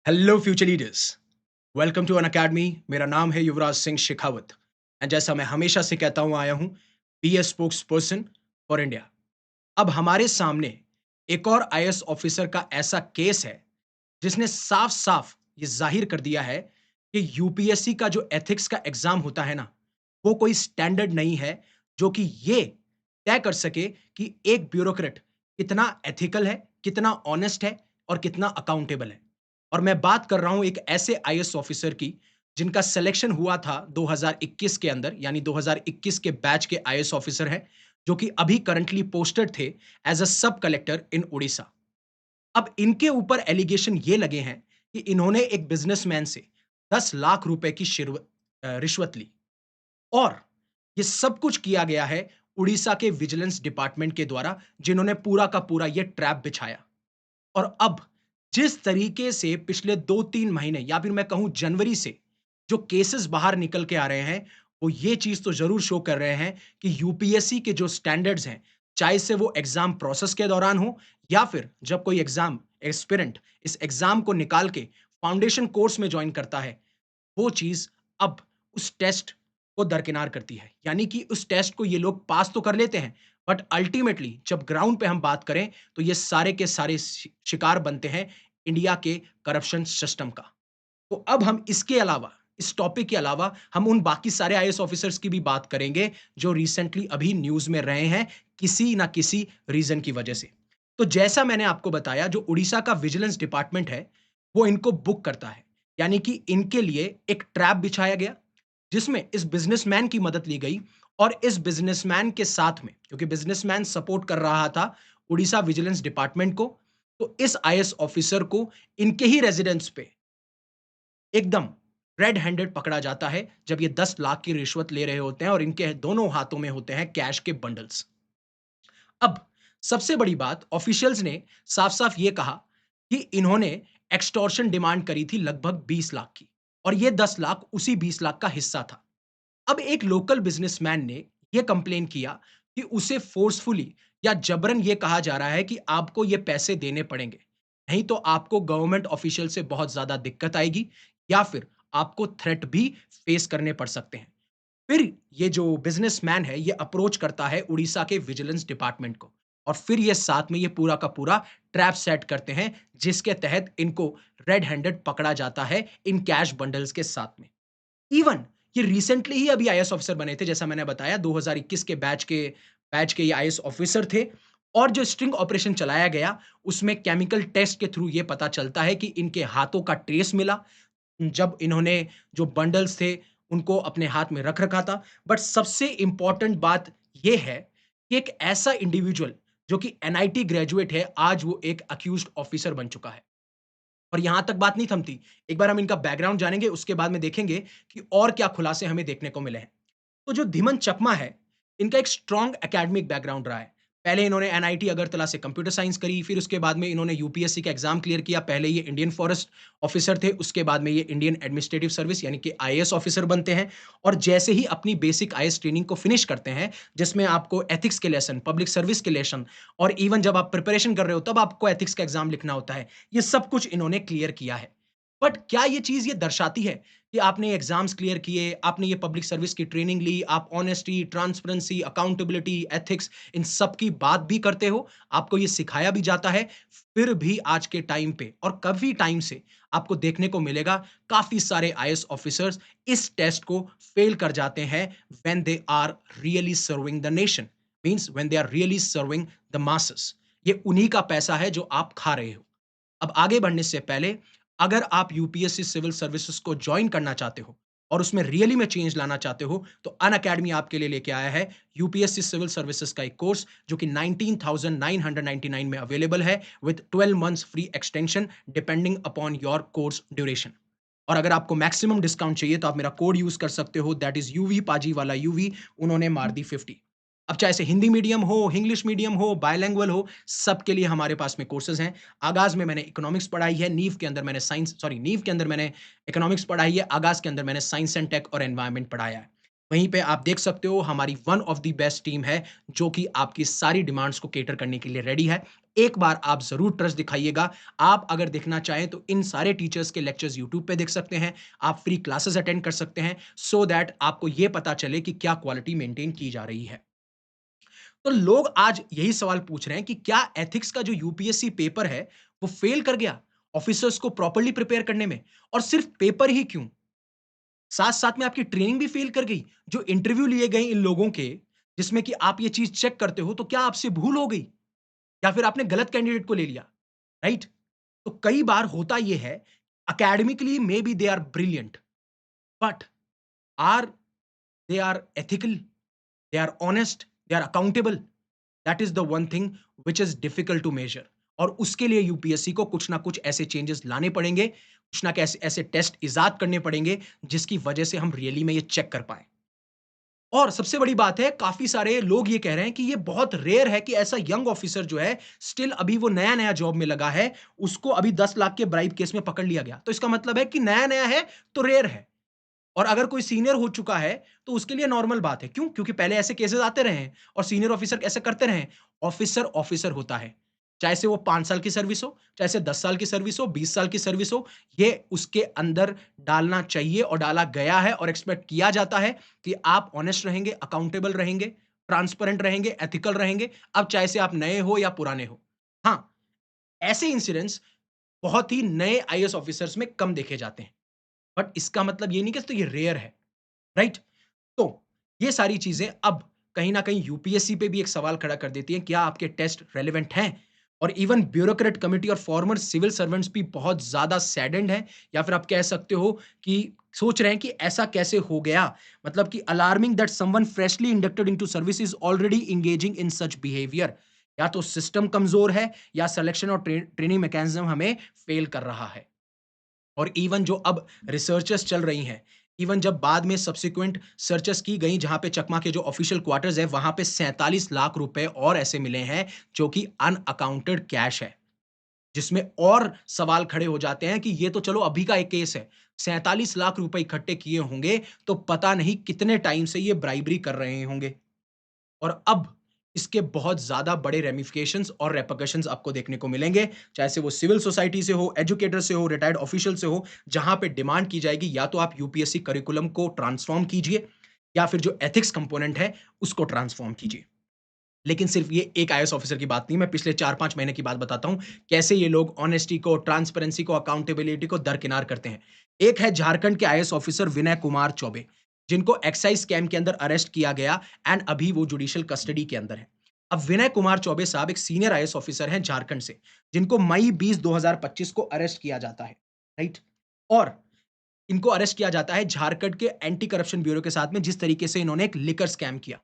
Hello future leaders, welcome to Unacademy. मेरा नाम है युवराज सिंह शेखावत एंड जैसा मैं हमेशा से कहता हूँ आया हूँ, be a spokesperson for India. अब हमारे सामने एक और आईएएस ऑफिसर का ऐसा केस है जिसने साफ साफ ये जाहिर कर दिया है कि यूपीएससी का जो एथिक्स का एग्जाम होता है ना, वो कोई स्टैंडर्ड नहीं है जो कि ये तय कर सके कि एक ब्यूरोक्रेट कितना एथिकल है, कितना ऑनेस्ट है और कितना अकाउंटेबल है। और मैं बात कर रहा हूं एक ऐसे आईएएस ऑफिसर की जिनका सिलेक्शन हुआ था 2021 के अंदर, यानी 2021 के बैच के आईएएस ऑफिसर हैं जो कि अभी करंटली पोस्टेड थे एज अ सब कलेक्टर इन उड़ीसा। अब इनके ऊपर एलिगेशन ये लगे हैं कि इन्होंने एक बिजनेसमैन से 10 लाख रुपए की रिश्वत ली और ये सब कुछ किया गया है उड़ीसा के विजिलेंस डिपार्टमेंट के द्वारा, जिन्होंने पूरा का पूरा ये ट्रैप बिछाया। और अब जिस तरीके से पिछले 2-3 महीने या फिर मैं कहूं जनवरी से जो केसेस बाहर निकल के आ रहे हैं, वो ये चीज तो जरूर शो कर रहे हैं कि यूपीएससी के जो स्टैंडर्ड्स हैं, चाहे से वो एग्जाम प्रोसेस के दौरान हो या फिर जब कोई एग्जाम एस्पिरेंट इस एग्जाम को निकाल के फाउंडेशन कोर्स में ज्वाइन करता है, वो चीज अब उस टेस्ट को दरकिनार करती है। यानी कि उस टेस्ट को ये लोग पास तो कर लेते हैं, बट अल्टीमेटली जब ग्राउंड पे हम बात करें तो ये सारे के सारे शिकार बनते हैं इंडिया के करप्शन सिस्टम का। तो अब हम इसके अलावा, इस टॉपिक के अलावा हम उन बाकी सारे आईएएस ऑफिसर्स की भी बात करेंगे जो रिसेंटली अभी न्यूज़ में रहे हैं किसी ना किसी रीज़न की वजह से। तो जैसा मैंने आपको बताया, जो उड़ीसा का विजिलेंस डिपार्टमेंट है, वो इनको बुक करता है। यानी कि इनके लिए एक ट्रैप बिछाया गया, जिसमें इस बिज़नेसमैन की मदद ली गई और इस बिज़नेसमैन के साथ में, क्योंकि बिज़नेसमैन सपोर्ट कर रहा था उड़ीसा विजिलेंस डिपार्टमेंट को, तो इस आईएएस ऑफिसर को इनके ही रेज़िडेंस पे एकदम रेड हैंडेड पकड़ा जाता है जब ये 10 लाख की रिश्वत ले रहे होते हैं और इनके दोनों हाथों में होते हैं कैश के बंडल्स। अब सबसे बड़ी बात, ऑफिशियल्स ने साफ-साफ ये कहा कि इन्होंने एक्सटॉर्शन डिमांड करी थी लगभग 20 लाख की और ये 10 लाख उसी 20 लाख का हिस्सा था। अब एक लोकल बिजनेसमैन ने ये कंप्लेन किया कि उसे फोर्सफुली या जबरन ये कहा जा रहा है कि आपको ये पैसे देने पड़ेंगे, नहीं तो आपको गवर्नमेंट ऑफिशियल से बहुत ज्यादा दिक्कत आएगी या फिर आपको थ्रेट भी फेस करने पड़ सकते हैं। फिर ये जो बिजनेसमैन है ये अप्रोच करता है उड़ीसा के विजिलेंस डिपार्टमेंट को और फिर ये साथ में ये पूरा का पूरा ट्रैप सेट करते हैं, जिसके तहत इनको रेड हैंडेड पकड़ा जाता है इन कैश बंडल्स के साथ में। इवन ये रिसेंटली ही अभी आईएएस ऑफिसर बने थे, जैसा मैंने बताया 2021 के बैच के ये आईएएस ऑफिसर थे। और जो स्ट्रिंग ऑपरेशन चलाया गया उसमें केमिकल टेस्ट के थ्रू ये पता चलता है कि इनके हाथों का ट्रेस मिला जब इन्होंने जो बंडल्स थे उनको अपने हाथ में रख रखा था। बट सबसे इंपॉर्टेंट बात ये है कि एक ऐसा इंडिविजुअल जो कि एनआईटी ग्रेजुएट है, आज वो एक अक्यूज्ड ऑफिसर बन चुका है। और यहां तक बात नहीं थमती, एक बार हम इनका बैकग्राउंड जानेंगे, उसके बाद में देखेंगे कि और क्या खुलासे हमें देखने को मिले हैं। तो जो धीमन चकमा है, इनका एक स्ट्रॉन्ग एकेडमिक बैकग्राउंड रहा है। पहले इन्होंने एनआईटी अगरतला से कंप्यूटर साइंस करी, फिर उसके बाद में इन्होंने यूपीएससी का एग्जाम क्लियर किया। पहले ये इंडियन फॉरेस्ट ऑफिसर थे, उसके बाद में ये इंडियन एडमिनिस्ट्रेटिव सर्विस यानी कि आईएएस ऑफिसर बनते हैं। और जैसे ही अपनी बेसिक आईएएस ट्रेनिंग को फिनिश करते हैं, जिसमें आपको एथिक्स के लेसन, पब्लिक सर्विस के लेसन और इवन जब आप प्रिपरेशन कर रहे हो तब आपको एथिक्स का एग्जाम लिखना होता है। ये सब कुछ इन्होंने क्लियर किया है। बट क्या ये चीज़ ये दर्शाती है कि आपने एग्जाम्स क्लियर किए, आपने ये पब्लिक सर्विस की ट्रेनिंग ली, आप honesty, transparency, accountability, ethics in सब की बात भी करते हो, आपको ये सिखाया भी जाता है, फिर भी आज के टाइम पे और काफ़ी टाइम से आपको देखने को मिलेगा काफ़ी सारे आईएएस ऑफिसर्स इस टेस्ट को फेल कर जाते हैं when they are really serving the nation, means when they are really serving the masses. ये उन्हीं का पैसा है जो आप खा रहे हो। अब आगे बढ़ने से पहले, अगर आप यूपीएससी सिविल सर्विसेज को ज्वाइन करना चाहते हो और उसमें रियली में चेंज लाना चाहते हो, तो अन अकेडमी आपके लिए लेके आया है यूपीएससी सिविल सर्विसेज का एक कोर्स जो कि 19,999 में अवेलेबल है with 12 months free extension depending upon your course duration. और अगर आपको मैक्सिमम डिस्काउंट चाहिए तो आप मेरा कोड यूज कर सकते हो, दैट इज यूवी पाजी वाला यूवी, उन्होंने मार दी 50। अब चाहे से हिंदी मीडियम हो, इंग्लिश मीडियम हो, बायलैंग्वेज हो, सबके लिए हमारे पास में कोर्सेज हैं। आगाज में मैंने इकोनॉमिक्स पढ़ाई है, नीव के अंदर मैंने इकोनॉमिक्स पढ़ाई है, आगाज के अंदर मैंने साइंस एंड टेक और एनवायरनमेंट पढ़ाया है। वहीं पे आप देख सकते हो हमारी one of the best team है, जो कि आपकी सारी डिमांड्स को कैटर करने के लिए रेडी है। एक बार आप ज़रूर ट्रस्ट दिखाइएगा। आप अगर देखना चाहें तो इन सारे टीचर्स के लेक्चर्स यूट्यूब पे देख सकते हैं। आप फ्री क्लासेस अटेंड कर सकते हैं, सो दैट आपको ये पता चले कि क्या क्वालिटी मेंटेन की जा रही है। तो लोग आज यही सवाल पूछ रहे हैं कि क्या एथिक्स का जो यूपीएससी पेपर है, वो फेल कर गया ऑफिसर्स को प्रॉपर्ली प्रिपेयर करने में? और सिर्फ पेपर ही क्यों, साथ-साथ में आपकी ट्रेनिंग भी फेल कर गई। जो इंटरव्यू लिए गए इन लोगों के, जिसमें कि आप ये चीज़ चेक करते हो, तो क्या आपसे भूल हो गई? या फिर आपने गलत कैंडिडेट को ले लिया, राइट? तो कई बार होता ये है, academically may be they are brilliant, but are they are ethical, they are honest, they are accountable? That is the one thing which is difficult to measure. और उसके लिए यूपीएससी को कुछ ना कुछ ऐसे चेंजेस लाने पड़ेंगे, कुछ ना कैसे ऐसे टेस्ट इज़ाद करने पड़ेंगे, जिसकी वजह से हम रियली में ये चेक कर पाएँ। और सबसे बड़ी बात है, काफ़ी सारे लोग ये कह रहे हैं कि ये बहुत रेयर है कि ऐसा यंग ऑफिसर जो है, स्टिल अभी वो नया-नया जॉब में लगा है, उसको अभी 10 लाख के ब्राइब केस में पकड़ लिया गया। तो इसका मतलब है कि नया-नया है, तो रेयर है। और अगर कोई सीनियर हो चुका है, तो उसके लिए नॉर्मल बात है। क्यों? क्योंकि पहले ऐसे केसेज़ आते रहे हैं और सीनियर ऑफिसर ऐसे करते रहे हैं। ऑफिसर, ऑफिसर होता है। चाहे से वो 5 साल की सर्विस हो, चाहे से 10 साल की सर्विस हो, 20 साल की सर्विस हो, ये उसके अंदर डालना चाहिए और डाला गया है और एक्सपेक्ट किया जाता है कि आप ऑनेस्ट रहेंगे, अकाउंटेबल रहेंगे, ट्रांसपेरेंट रहेंगे, एथिकल रहेंगे, अब चाहे से आप नए हो या पुराने हो। हाँ, ऐसे इंसिडेंट्स बहुत ही नए आईएएस ऑफिसर्स में कम देखे जाते हैं। बट इसका मतलब ये नहीं कि तो ये रेयर है। राइट? तो ये सारी चीज़ें अब कहीं न कहीं यूपीएससी पे भी एक सवाल खड़ा कर देती हैं, क्या आपके टेस्ट रेलेवेंट हैं? और इवन ब्यूरोक्रेट कमिटी और फॉर्मर सिविल सर्वेंट्स भी बहुत ज़्यादा सैडेंड हैं, या फिर आप कह सकते हो कि सोच रहे हैं कि ऐसा कैसे हो गया? मतलब कि alarming that someone freshly inducted into service is already engaging in such behaviour. या तो सिस्टम कमज़ोर है, या सिलेक्शन और ट्रेनिंग मैकेनिज़्म हमें फेल कर रहा है। और इवन जो अब रिसर्चेस चल रही हैं, इवन जब बाद में सब्सिक्वेंट सर्चेस की गई, जहाँ पे चकमा के जो ऑफिशियल क्वार्टर्स है, वहाँ पे 47 लाख रुपए और ऐसे मिले हैं, जो कि अनअकाउंटेड कैश है। जिसमें और सवाल खड़े हो जाते हैं कि ये तो चलो अभी का एक केस है। 47 लाख रुपए इकट्ठे किए होंगे, तो पता नहीं कितने टाइम से ये ब्राइबरी कर रहे होंगे। और अब इसके बहुत ज़्यादा बड़े रेमिफिकेशंस और रिपरकशंस आपको देखने को मिलेंगे, चाहे से वो सिविल सोसाइटी से हो, एजुकेटर से हो, रिटायर्ड ऑफिशियल से हो, जहाँ पे डिमांड की जाएगी या तो आप यूपीएससी करिकुलम को ट्रांसफ़ॉर्म कीजिए, या फिर जो एथिक्स कंपोनेंट है, उसको ट्रांसफ़ॉर्म कीजिए। लेकिन सिर्फ ये एक आईएएस ऑफिसर की बात नहीं, मैं पिछले 4-5 महीने की बात बताता हूँ, कैसे ये लोग ऑनेस्टी को, ट्रांसपेरेंसी को, अकाउंटेबिलिटी को दरकिनार करते हैं। एक है झारखंड के आईएएस ऑफिसर विनय कुमार चौबे, जिनको एक्साइज़ स्कैम के अंदर अरेस्ट किया गया एंड अभी वो जुडिशियल कस्टडी के अंदर हैं। अब विनय कुमार चौबे साहब एक सीनियर आईएएस ऑफिसर हैं झारखंड से, जिनको मई 20 2025 को अरेस्ट किया जाता है, राइट? और इनको अरेस्ट किया जाता है झारखंड के एंटी करप्शन ब्यूरो के साथ में, जिस तरीके से इन्होंने एक लिकर स्कैम किया।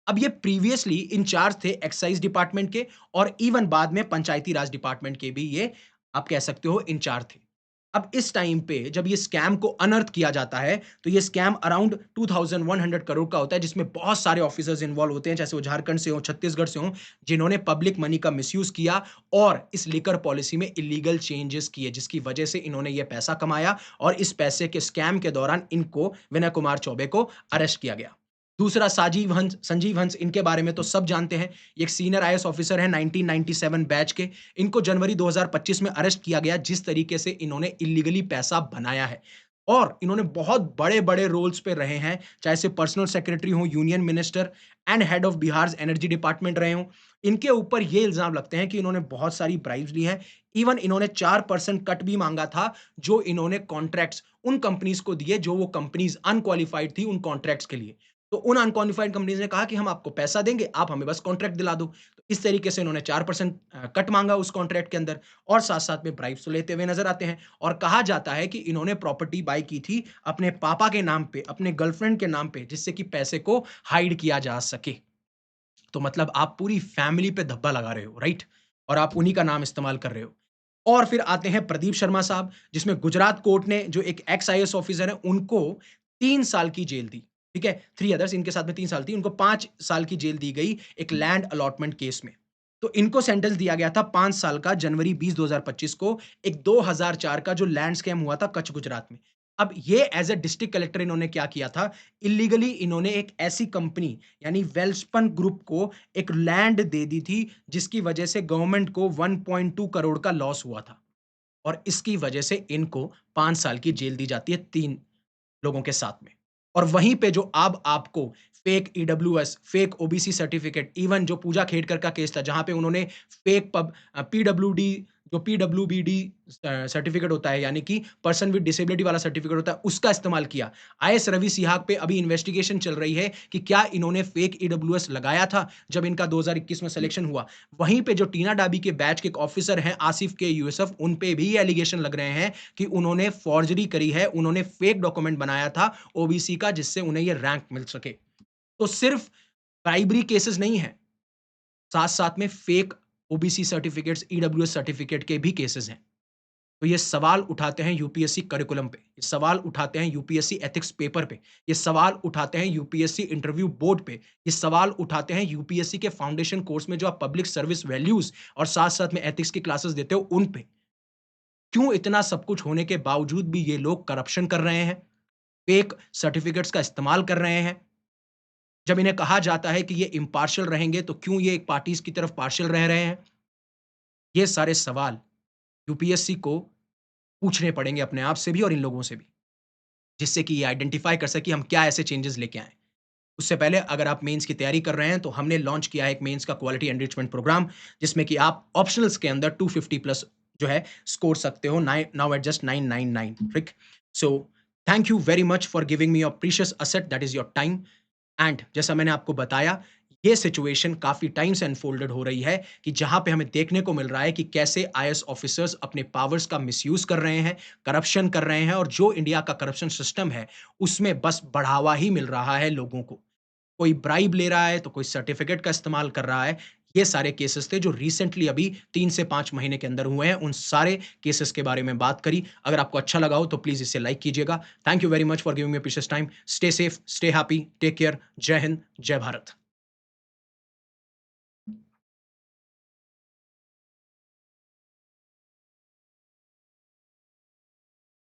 अब ये प्रीवियसली इंचार्ज थे एक्साइज डिपार्टमेंट के, और इवन बाद में पंचायती राज डिपार्टमेंट के भी ये आप कह सकते हो इंचार्ज थे। अब इस टाइम पे जब ये स्कैम को अनर्थ किया जाता है, तो ये स्कैम अराउंड 2100 करोड़ का होता है, जिसमें बहुत सारे ऑफिसर्स इन्वॉल्व होते हैं, जैसे वो झारखंड से हो, छत्तीसगढ़ से हो, जिन्होंने पब्लिक मनी का मिसयूज किया और इस लिकर पॉलिसी में इलीगल चेंजेस किए, जिसकी वजह से इन्होंने ये पैसा कमाया और इस पैसे के स्कैम के दौरान इनको, विनय कुमार चौबे को अरेस्ट किया गया। दूसरा साजीव हंस संजीव हंस, इनके बारे में तो सब जानते हैं। ये एक सीनियर आईएएस ऑफिसर हैं 1997 बैच के। इनको जनवरी 2025 में अरेस्ट किया गया, जिस तरीके से इन्होंने इल्लीगली पैसा बनाया है। और इन्होंने बहुत बड़े-बड़े रोल्स पे रहे हैं, चाहे से पर्सनल सेक्रेटरी हों, union minister and head of Bihar's energy department रहे हों। इनके ऊपर ये इल्ज़ाम लगते हैं कि इन्होंने बहुत सारी ब्राइब्स ली हैं। इवन इन्होंने 4% कट भी माँगा था, जो इन्होंने कॉन्ट्रैक्ट्स उन कंपनीज़ को दिए, जो वो कंपनीज़ अनक्वालिफाइड थी उन कॉन्ट्रैक्ट्स के लिए। तो उन अनक्वालिफाइड कंपनीज़ ने कहा कि हम आपको पैसा देंगे, आप हमें बस कॉन्ट्रैक्ट दिला दो। तो इस तरीके से इन्होंने 4% कट माँगा उस कॉन्ट्रैक्ट के अंदर, और साथ-साथ में ब्राइब्स तो लेते हुए नज़र आते हैं। और कहा जाता है कि इन्होंने प्रॉपर्टी बाय की थी अपने पापा के नाम पे, अपने गर्लफ्रेंड के नाम पे, जिससे कि पैसे को हाइड किया जा सके। तो मतलब आप पूरी फैमिली पे धब्बा लगा रहे हो, राइट? और आप उन्हीं का नाम इस्तेमाल कर रहे हो। और फिर आते हैं प्रदीप शर्मा साहब, जिसमें गुजरात कोर्ट ने, जो एक एक्स आईएएस ऑफिसर हैं, उनको 3 साल की जेल दी, ठीक है? 3 अदर्स, इनके साथ में 3 साल थी, उनको 5 साल की जेल दी गई एक लैंड अलॉटमेंट केस में। तो इनको सेंटेंस दिया गया था 5 साल का, जनवरी 20 2025 को, एक 2004 का जो लैंड स्कैम हुआ था कच्छ, गुजरात में। अब ये एज़ अ डिस्ट्रिक्ट कलेक्टर इन्होंने क्या किया था, इल्लीगली इन्होंने एक ऐसी कंपनी यानी वेलस्पन ग्रुप को एक लैंड दे दी थी, जिसकी वजह से गवर्नमेंट को 1.2 करोड़ का लॉस हुआ था और इसकी वजह से इनको 5 साल की जेल दी जाती है 3 लोगों के साथ में। और वहीं पे जो अब आपको fake EWS, fake OBC certificate, even जो पूजा खेडकर का केस था, जहाँ पे उन्होंने फेक पीडब्ल्यूडी जो पीडब्ल्यूबीडी सर्टिफिकेट होता है, यानी कि पर्सन विद डिसेबिलिटी वाला सर्टिफिकेट होता है, उसका इस्तेमाल किया। आईएएस रवि सिहाग पे अभी इन्वेस्टिगेशन चल रही है कि क्या इन्होंने फेक ईडब्ल्यूएस लगाया था जब इनका 2021 में सिलेक्शन हुआ। वहीं पे जो टीना डाबी के बैच के एक ऑफिसर हैं आसिफ के यूसुफ, उन पे भी एलिगेशन लग रहे हैं कि उन्होंने फॉर्जरी करी है, उन्होंने फेक डॉक्यूमेंट बनाया था ओबीसी का, जिससे उन्हें ये रैंक मिल सके। तो सिर्फ ब्राइबरी केसेस नहीं है, साथ-साथ में fake OBC certificates, EWS certificate के भी केसेस हैं। तो ये सवाल उठाते हैं यूपीएससी करिकुलम पे, ये सवाल उठाते हैं यूपीएससी एथिक्स पेपर पे, ये सवाल उठाते हैं यूपीएससी इंटरव्यू बोर्ड पे, ये सवाल उठाते हैं यूपीएससी के फाउंडेशन कोर्स में जो आप पब्लिक सर्विस वैल्यूज़ और साथ-साथ में एथिक्स की क्लासेस देते हो उन पे। क्यों इतना सब कुछ होने के बावजूद भी ये लोग करप्शन कर रहे हैं, फेक सर्टिफिकेट्स का इस्तेमाल कर रहे हैं? जब इन्हें कहा जाता है कि ये इम्पार्शियल रहेंगे, तो क्यों ये एक पार्टीज़ की तरफ पार्शियल रह रहे हैं? ये सारे सवाल यूपीएससी को पूछने पड़ेंगे अपने आप से भी और इन लोगों से भी, जिससे कि ये आइडेंटिफ़ाई कर सके कि हम क्या ऐसे चेंजेज़ लेके आएँ। उससे पहले अगर आप मेंस की तैयारी कर रहे हैं, तो हमने लॉन्च किया है एक मेंस का क्वालिटी एनरिचमेंट प्रोग्राम, जिसमें कि आप ऑप्शनल्स के अंदर 250 प्लस जो है स्कोर सकते हो नाउ एट जस्ट 999, ठीक? So thank you very much for giving me your precious asset that is your time. And जैसा मैंने आपको बताया, ये सिचुएशन काफ़ी टाइम से अनफ़ोल्डेड हो रही है कि जहाँ पे हमें देखने को मिल रहा है कि कैसे आईएएस ऑफ़िसर्स अपने पावर्स का मिसयूज़ कर रहे हैं, करप्शन कर रहे हैं और जो इंडिया का करप्शन सिस्टम है, उसमें बस बढ़ावा ही मिल रहा है लोगों को। कोई ब्राइब ले रहा है, तो कोई सर्टिफ़िकेट का इस्तेमाल कर रहा है। ये सारे केसेस थे जो रिसेंटली अभी 3 से 5 महीने के अंदर हुए हैं। उन सारे केसेस के बारे में बात करी। अगर आपको अच्छा लगा हो तो प्लीज़ इसे लाइक कीजिएगा। Thank you very much for giving me precious time. Stay safe, stay happy, take care. जय हिंद, जय भारत।